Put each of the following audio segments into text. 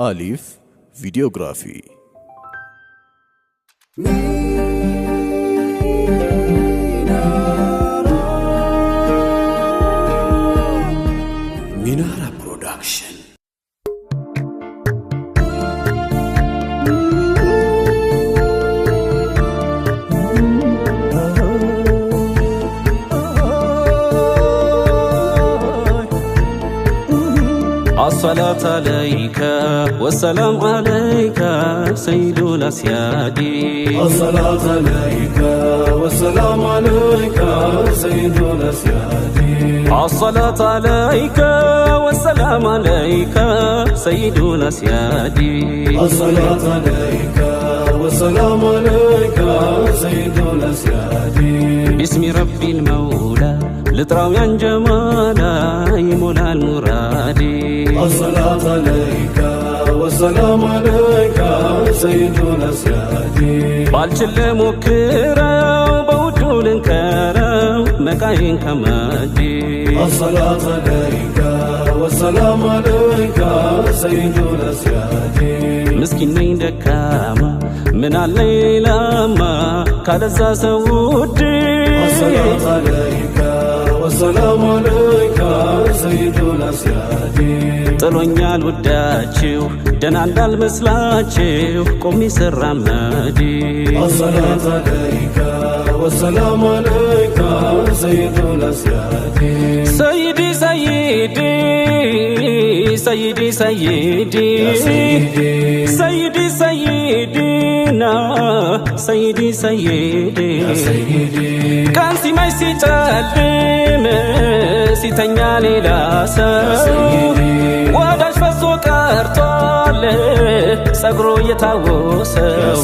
አሊፍ ቪዲዮግራፊ ሚናራ ፕሮዳክሽን الصلاة عليك والسلام عليك سيد الأسياد. الصلاة عليك والسلام عليك سيد الأسياد. الصلاة عليك والسلام عليك سيد الأسياد. الصلاة عليك والسلام عليك سيد الأسياد. باسم رب المولى لطراو جمالا يمولا المراد. الصلاة عليك والسلام عليك سيد الأسياد. بالجل مكرم بوجول كرم مكاين كمادي. الصلاة عليك والسلام عليك سيد الأسياد. مسكين دكاما من الليلة ما كالزا سودي. الصلاة عليك والسلام عليك سيد الأسياد. ጥሎኛል ወዳችሁ ደና እንዳልመስላችሁ ቆሜ ስራመድ። الصلاة عليك والسلام عليك سيد الأسياد. سيدي سيدي سيدي سيدي سيدي سيدنا سيدي سيدي كان سيماي سيتعلم سيتنيا ليلا سو ወዳጅ ፈሶ ቀርቷል ሰግሮ የታወሰው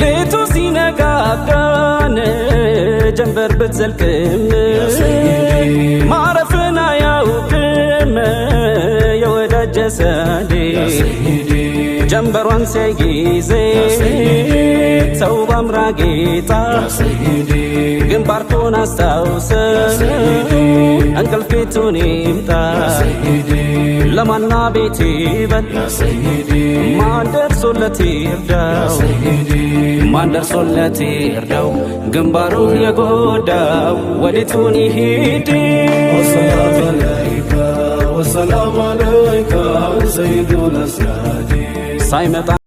ሌቱ ሲነጋጋን ጀንበር ብትዘልቅም ማረፍን አያውቅም የወዳጅ ጀሰዴ ጀንበሯን ሲያይ ጊዜ ሰው ባምራ ጌጣ ግንባርቶን አስታውሰ እንቅልፌቱን ይምጣ ለማና ቤት ይበል ማን ደርሶለት ይርዳው ማን ደርሶለት ይርዳው ግንባሩ የጎዳው ወዴቱን ይሂድ። الصلاة عليك والسلام عليك سيد الأسياد. ሳይመጣ